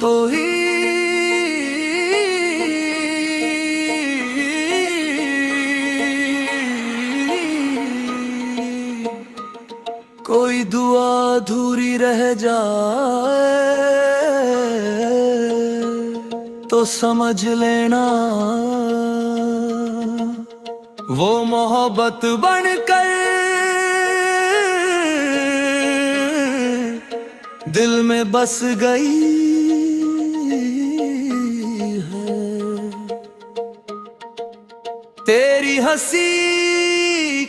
कोई कोई दुआ अधूरी रह जाए तो समझ लेना वो मोहब्बत बनकर दिल में बस गई है। तेरी हंसी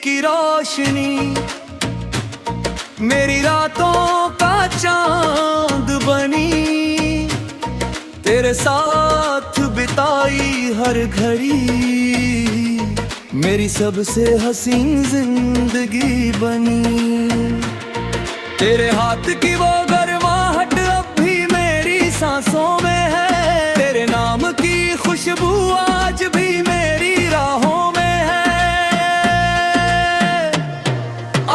की रोशनी मेरी रातों का चांद बनी, तेरे साथ बिताई हर घड़ी मेरी सबसे हसीन जिंदगी बनी। तेरे हाथ की वो गर्माहट अब भी मेरी सांसों में है, तेरे नाम की खुशबू आज भी मेरी राहों में है।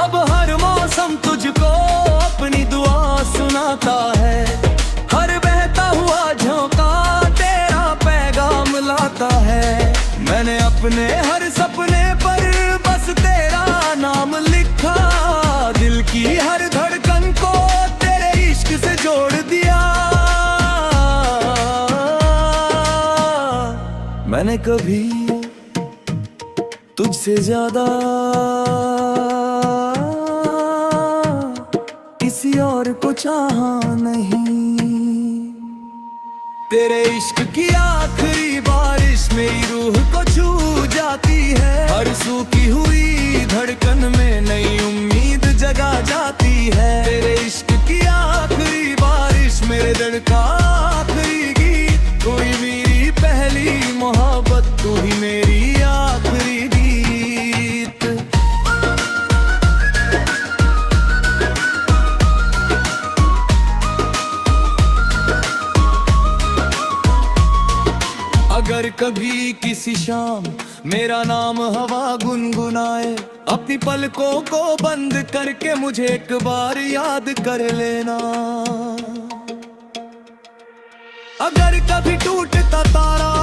अब हर मौसम तुझको अपनी दुआ सुनाता है, हर बहता हुआ झोंका तेरा पैगाम लाता है। मैंने अपने हर सपने पर बस तेरा नाम लिखा, दिल की हर धड़कन को तेरे इश्क से जोड़ दिया। मैंने कभी तुझसे ज्यादा किसी और को चाहा नहीं। तेरे इश्क की आखिरी बारिश मेरी रूह को छू जाती है, हर सूखी हुई धड़कन में नई उम्मीद जगा जाती है। तेरे इश्क की आखिरी बारिश मेरे दिल का आखिरी गीत, तू ही मेरी पहली मोहब्बत, तू ही मेरी आखिरी गीत। अगर कभी किसी शाम मेरा नाम हवा गुनगुनाए, अपनी पलकों को बंद करके मुझे एक बार याद कर लेना। अगर कभी टूटता तारा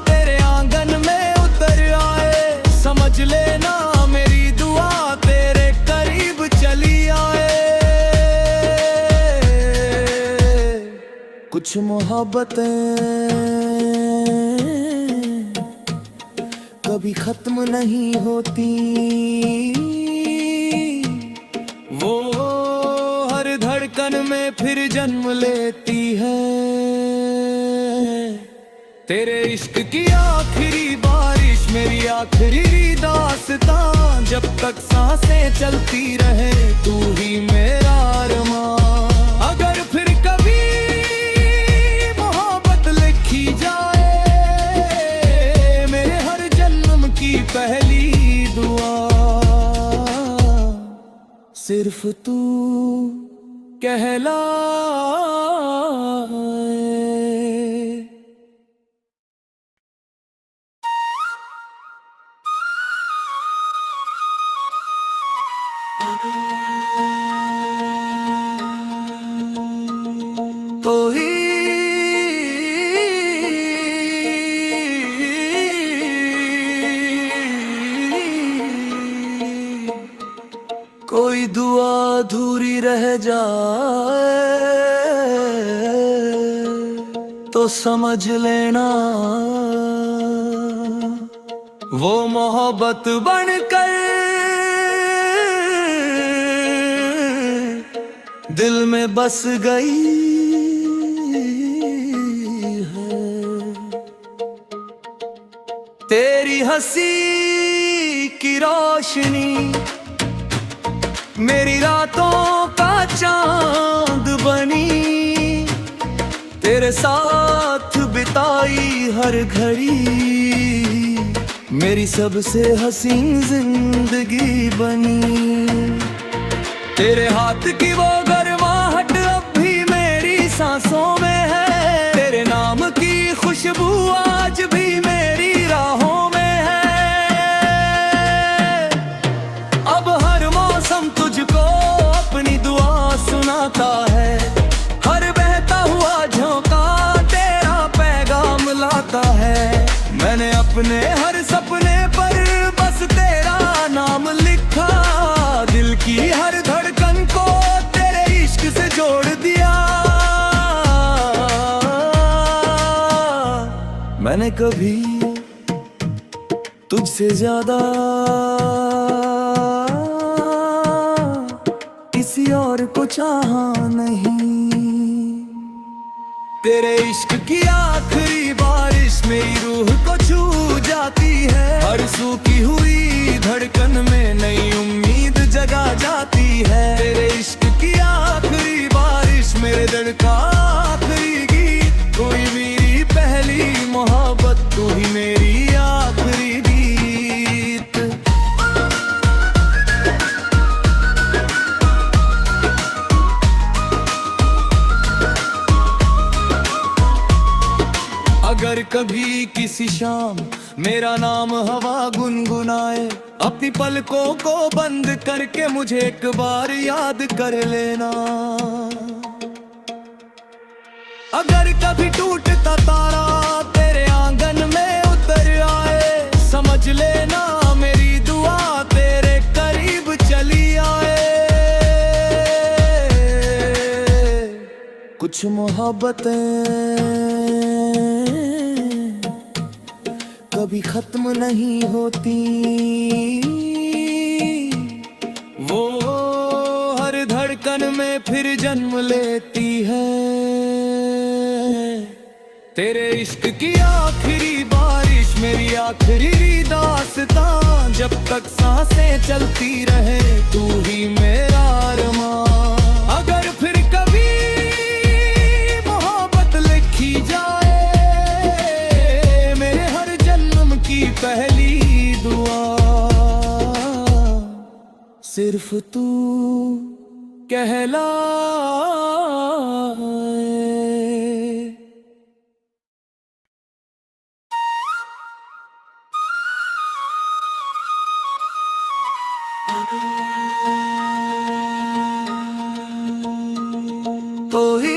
तेरे आंगन में उतर आए, समझ लेना मेरी दुआ तेरे करीब चली आए। कुछ मोहब्बतें कभी खत्म नहीं होती, वो हर धड़कन में फिर जन्म लेती है। तेरे इश्क की आखिरी बारिश मेरी आखिरी दास्तां, जब तक सांसें चलती रहे तू ही मेरा अरमान। अगर फिर कभी मोहब्बत लिखी जाए, की पहली दुआ सिर्फ तू कहलाए। कोई कोई दुआ अधूरी रह जाए तो समझ लेना वो मोहब्बत बनकर दिल में बस गई है। तेरी हंसी की रोशनी मेरी रातों का चांद बनी, तेरे साथ बिताई हर घड़ी मेरी सबसे हसीन जिंदगी बनी। तेरे हाथ की वो गर्माहट अब भी मेरी सांसों में है, तेरे नाम की खुशबू आज भी मेरी राहों में है। अब हर मौसम तुझको अपनी अपने हर सपने पर बस तेरा नाम लिखा, दिल की हर धड़कन को तेरे इश्क से जोड़ दिया। मैंने कभी तुझसे ज्यादा किसी और को चाहा नहीं। तेरे इश्क की आखिरी बारिश मेरी रूह को छू जाती है। हर सूखी हुई धड़कन में नई उम्मीद जगा जाती है। तेरे इश्क की आखिरी बारिश मेरे दिल का आखिरी गीत, कोई मेरी पहली मोहब्बत, तू ही मेरी आखिरी गीत। अगर कभी किसी शाम मेरा नाम हवा गुनगुनाए, अपनी पलकों को बंद करके मुझे एक बार याद कर लेना। अगर कभी टूटता तारा तेरे आंगन में उतर आए, समझ लेना मेरी दुआ तेरे करीब चली आए। कुछ मोहब्बतें कभी खत्म नहीं होती, वो हर धड़कन में फिर जन्म लेती है। तेरे इश्क की आखिरी बारिश मेरी आखिरी दास्तां, जब तक सांसें चलती रहे तू ही मेरा अरमान। अगर फिर कभी मोहब्बत लिखी जाए, पहली दुआ सिर्फ तू कहलाए। तो ही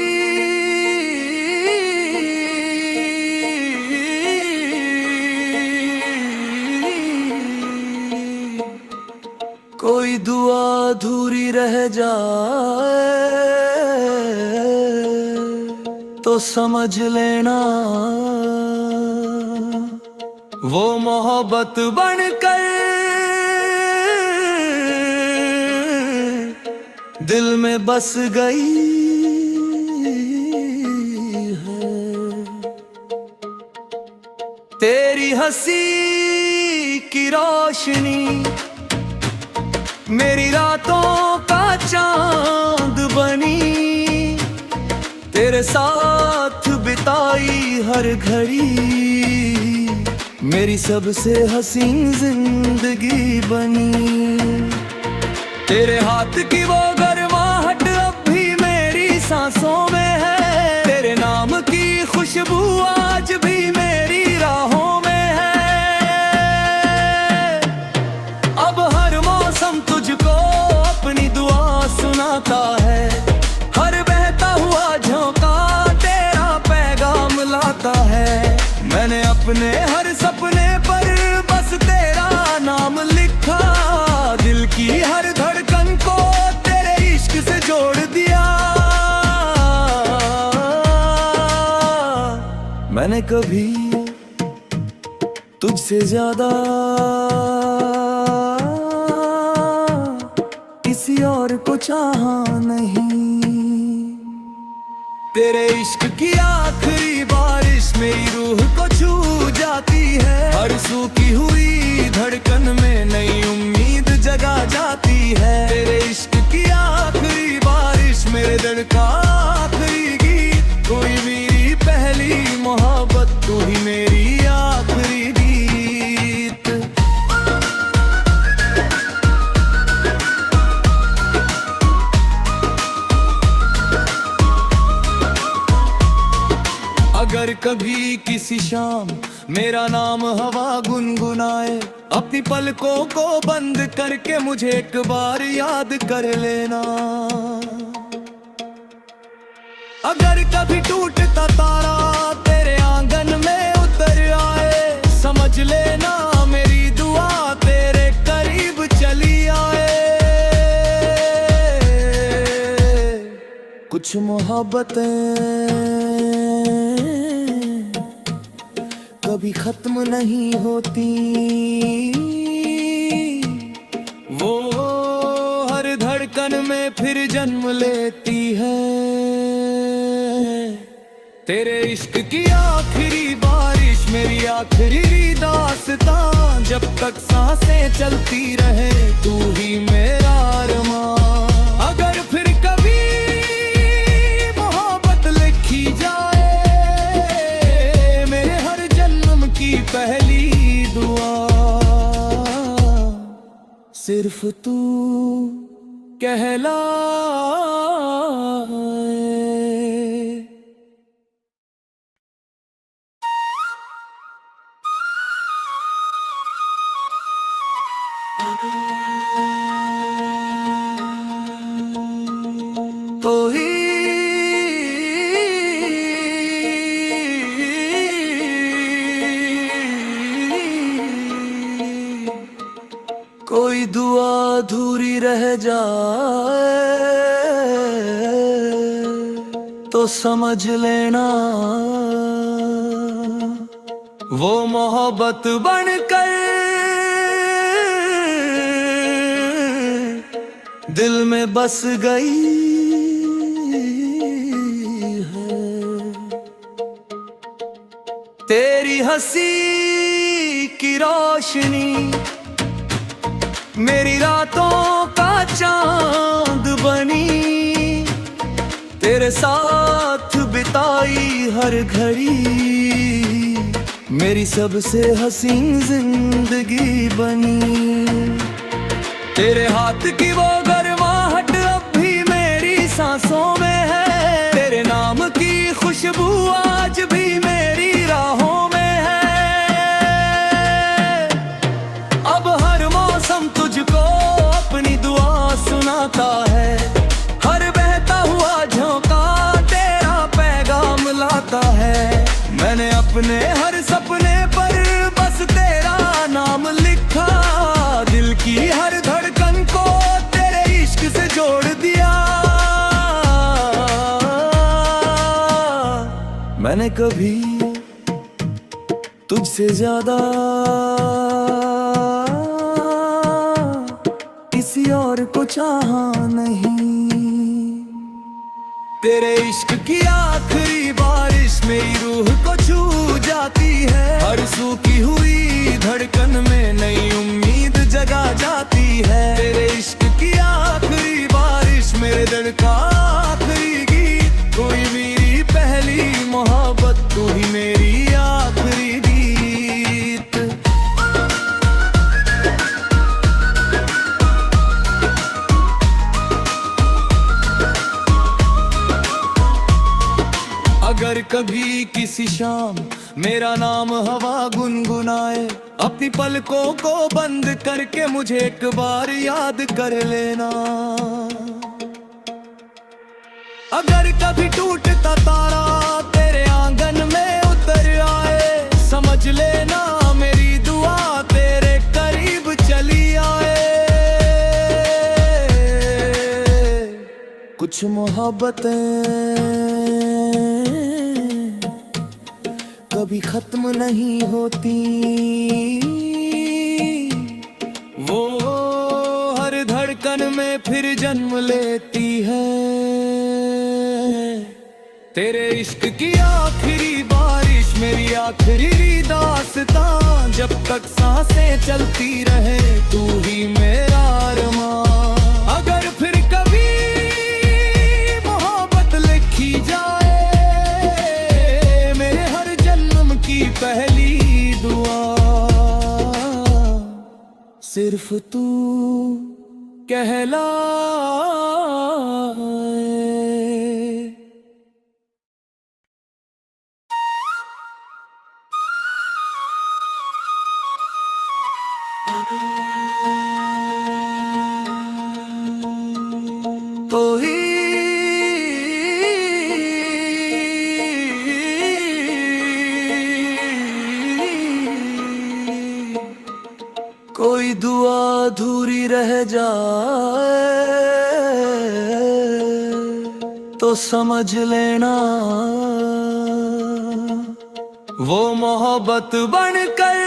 कोई दुआ अधूरी रह जाए तो समझ लेना वो मोहब्बत बनकर दिल में बस गई है। तेरी हंसी की रोशनी मेरी रातों का चांद बनी, तेरे साथ बिताई हर घड़ी मेरी सबसे हसीन जिंदगी बनी। तेरे हाथ की वो गर्माहट अब भी मेरी सांसों में है, तेरे नाम की खुशबू आज भी मेरी राहों में है। अब हर मौसम तुझको अपनी दुआ सुनाता है, हर बहता हुआ झोंका तेरा पैगाम लाता है। मैंने अपने हर सपने पर बस तेरा नाम लिखा, दिल की हर धड़कन को तेरे इश्क से जोड़ दिया। मैंने कभी तुझसे ज्यादा किसी और को चाहा नहीं। तेरे इश्क की आखिरी बारिश मेरी रूह को छू जाती है। हर सूखी हुई धड़कन में नई उम्मीद जगा जाती है। तेरे इश्क की आखिरी बारिश मेरे दिल का आखिरी गीत, कोई मेरी पहली मोहब्बत, तू ही मेरी आखिरी गीत। अगर कभी किसी शाम मेरा नाम हवा गुनगुनाए, अपनी पलकों को बंद करके मुझे एक बार याद कर लेना। अगर कभी टूटता तारा तेरे आंगन में उतर आए, समझ ले कुछ मोहब्बतें कभी खत्म नहीं होती, वो हर धड़कन में फिर जन्म लेती है। तेरे इश्क की आखिरी बारिश मेरी आखिरी दास्तां, जब तक सांसें चलती रहे तू ही मेरा अरमान। अगर फिर कभी मोहब्बत लिखी जाए, मेरे हर जन्म की पहली दुआ सिर्फ तू कहलाए। तो ही कोई दुआ अधूरी रह जाए तो समझ लेना वो मोहब्बत बनकर दिल में बस गई है। तेरी हंसी की रोशनी मेरी रातों का चांद बनी, तेरे साथ बिताई हर घड़ी मेरी सबसे हसीन जिंदगी बनी। तेरे हाथ की वो गर्माहट अब भी मेरी सांसों में है, तेरे नाम की खुशबू आज भी मेरी राहों में है। अब हर मौसम तुझको अपनी दुआ सुनाता है, हर बहता हुआ झोंका तेरा पैगाम लाता है। मैंने अपने हर सपने पर बस तेरा नाम लिखा, दिल की हर धड़कन को तेरे इश्क से जोड़ दिया। मैंने कभी तुझसे ज्यादा किसी और को चाहा नहीं। तेरे इश्क की आखिरी बारिश मेरी रूह को छू जाती है, हर सूखी हुई धड़कन में नई उम्मीद जगा जाती है। तेरे इश्क की आखिरी बारिश मेरे दिल का आखिरी गीत, कोई मेरी पहली मोहब्बत तू ही मेरी आखिरी गीत। अगर कभी किसी शाम मेरा नाम हवा गुनगुनाए, अपनी पलकों को बंद करके मुझे एक बार याद कर लेना। अगर कभी टूटता तारा तेरे आंगन में उतर आए, समझ लेना मेरी दुआ तेरे करीब चली आए। कुछ मोहब्बतें कभी खत्म नहीं होती, वो हर धड़कन में फिर जन्म लेती है। तेरे इश्क की आखिरी बारिश मेरी आखिरी दास्तां, जब तक सांसें चलती रहे तू ही मेरा अरमान। अगर फिर कभी मोहब्बत लिखी जाए, मेरे हर जन्म की पहली दुआ सिर्फ तू कहलाए। तो ही कोई दुआ अधूरी रह जाए तो तो समझ लेना वो मोहब्बत बनकर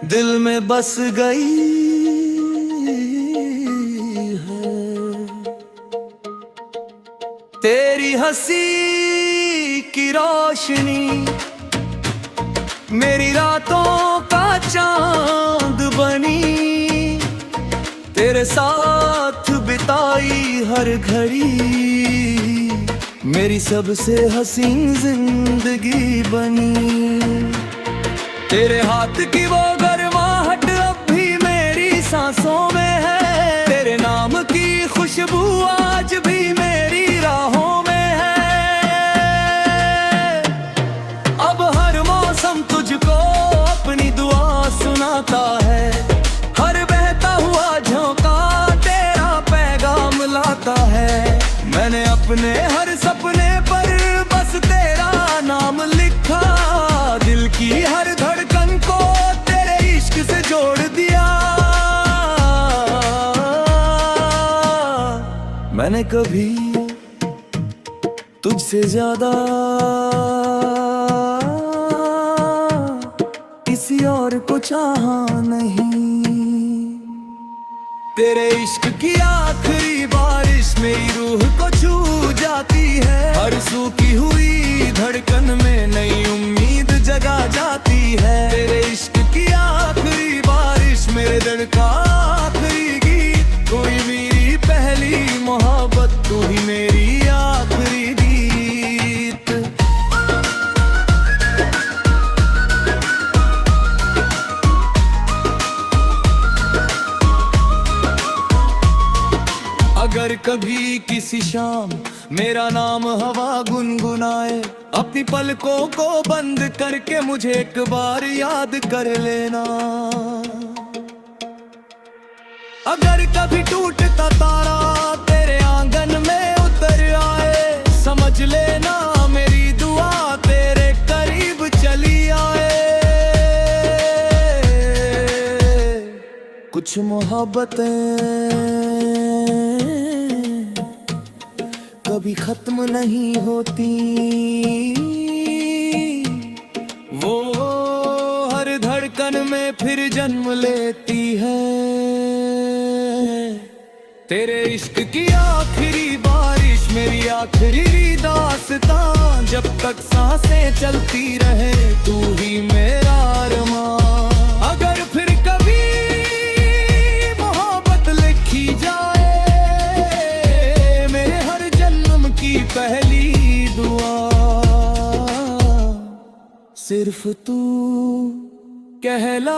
दिल में बस गई है। तेरी हंसी की रोशनी मेरी रातों का चांद बनी, तेरे साथ बिताई हर घड़ी मेरी सबसे हसीन जिंदगी बनी। तेरे हाथ की वो गर्माहट अब भी मेरी सांसों में है, तेरे नाम की खुशबू आज भी मेरी राहों में है। अब हर मौसम तुझको अपनी दुआ सुनाता है, हर बहता हुआ झोंका तेरा पैगाम लाता है। मैंने अपने हर सपने पर बस तेरा नाम लिखा, दिल की हर धड़कन को तेरे इश्क से जोड़ दिया। मैंने कभी तुझसे ज्यादा किसी और को चाहा नहीं। तेरे इश्क की आखिरी बारिश मेरी रूह को छू जाती है, हर सूखी हुई धड़कन में नई उम्मीद जगा जाती है। तेरे इश्क की आखिरी बारिश मेरे दिल का आखिरी गीत, कोई मेरी पहली मोहब्बत तू ही मेरी आखिरी गीत। अगर कभी किसी शाम मेरा नाम हवा गुनगुनाए, अपनी पलकों को बंद करके मुझे एक बार याद कर लेना। अगर कभी टूटता तारा तेरे आंगन में उतर आए, समझ लेना मेरी दुआ तेरे करीब चली आए। कुछ मोहब्बतें कभी खत्म नहीं होती, वो हर धड़कन में फिर जन्म लेती है। तेरे इश्क की आखिरी बारिश मेरी आखिरी दास्तां, जब तक सांसें चलती रहे तू ही मेरा अरमान। अगर फिर कभी मोहब्बत लिखी जाए, की पहली दुआ सिर्फ तू कहलाए।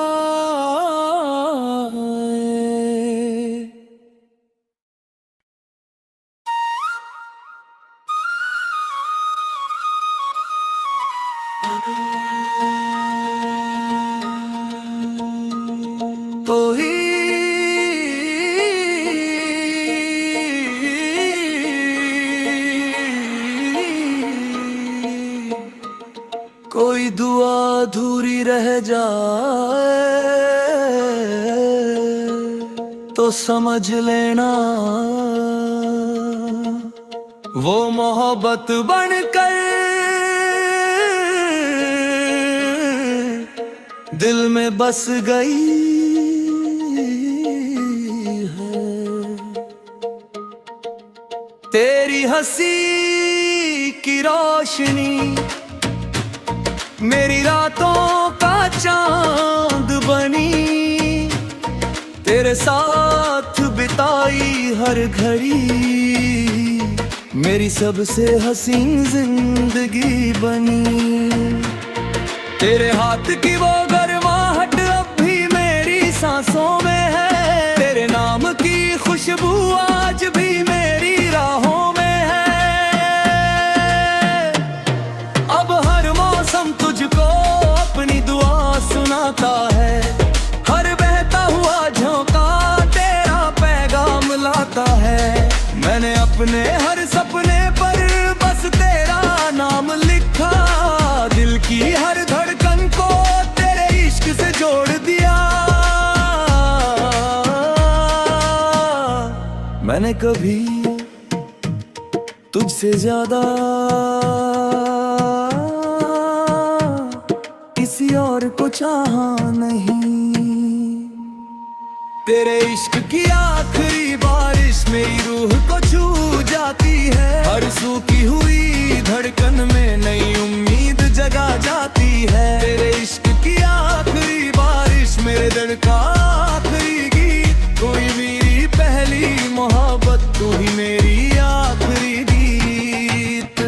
तो ही कोई दुआ अधूरी रह जाए तो समझ लेना वो मोहब्बत बनकर दिल में बस गई है। तेरी हंसी की रोशनी मेरी रातों का चांद बनी, तेरे साथ बिताई हर घड़ी मेरी सबसे हसीन जिंदगी बनी। तेरे हाथ की वो गर्माहट अब भी मेरी सांसों में है, तेरे नाम की खुशबू आज भी मेरी राहों में है। अब हर मौसम तुझको अपनी दुआ सुनाता है, हर बहता हुआ झोंका तेरा पैगाम लाता है। मैंने अपने हर सपने पर बस तेरा नाम लिखा, दिल की हर धड़कन को तेरे मैंने कभी तुझसे ज्यादा किसी और को चाहा नहीं। तेरे इश्क की आखिरी बारिश मेरी रूह को छू जाती है। हर सूखी हुई धड़कन में नई उम्मीद जगा जाती है। तेरे इश्क की आखिरी बारिश मेरे दिल का आखिरी गीत। कोई मेरी पहली मोहब्बत, तू ही मेरी आखिरी गीत।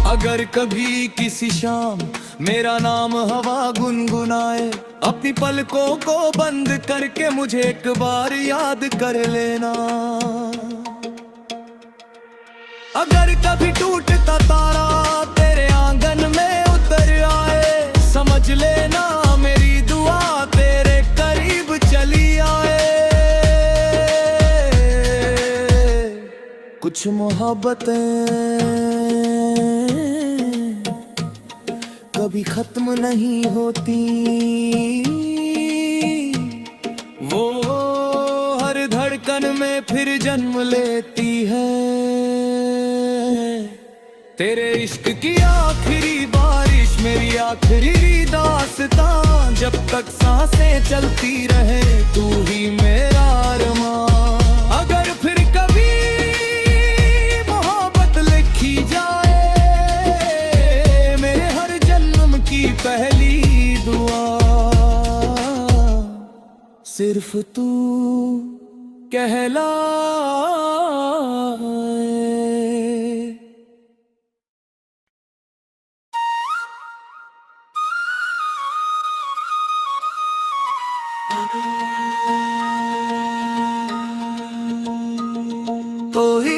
अगर कभी किसी शाम मेरा नाम हवा गुनगुनाए, अपनी पलकों को बंद करके मुझे एक बार याद कर लेना। अगर कभी टूटता तारा तेरे आंगन में उतर आए, समझ लेना मेरी दुआ तेरे करीब चली आए। कुछ मोहब्बतें कभी खत्म नहीं होती, वो हर धड़कन में फिर जन्म लेती है। तेरे इश्क की आखिरी बारिश मेरी आखिरी दास्तां। जब तक सांसें चलती रहे तू ही मेरा अरमान। अगर फिर कभी मोहब्बत लिखी जाए, मेरे हर जन्म की पहली दुआ सिर्फ तू कहलाए। तो ही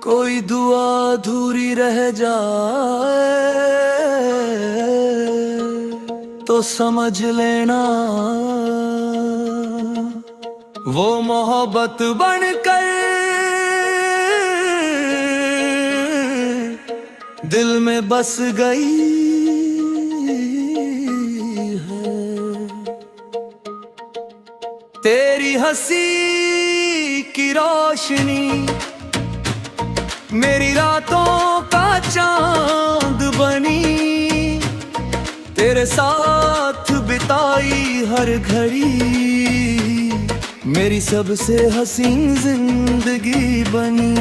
कोई दुआ अधूरी रह जाए तो समझ लेना वो मोहब्बत बनकर दिल में बस गई है। तेरी हंसी की रोशनी मेरी रातों का चांद बनी। तेरे साथ बिताई हर घड़ी मेरी सबसे हसीन जिंदगी बनी।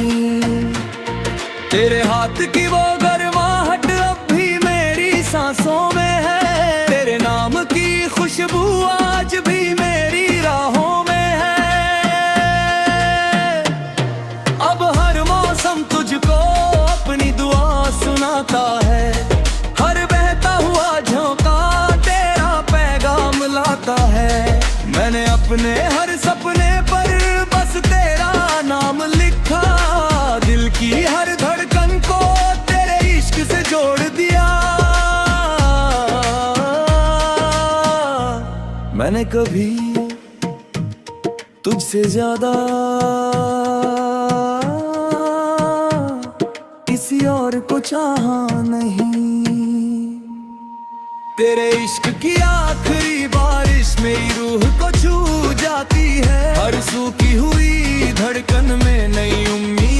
तेरे हाथ की वो गर्माहट अब भी मेरी सांसों में है। तेरे नाम की खुशबू आज भी मेरी राहों में है। अब हर मौसम तुझको अपनी दुआ सुनाता है। हर बहता हुआ झोंका तेरा पैगाम लाता है। मैंने अपने हर सपने पर बस तेरा नाम लिखा। दिल की हर धड़कन को तेरे इश्क से जोड़ दिया। मैंने कभी तुझसे ज्यादा किसी और को चाहा नहीं। तेरे इश्क की आखिरी बारिश मेरी रूह को छू जाती है। हर सूखी हुई धड़कन में नई उम्मीद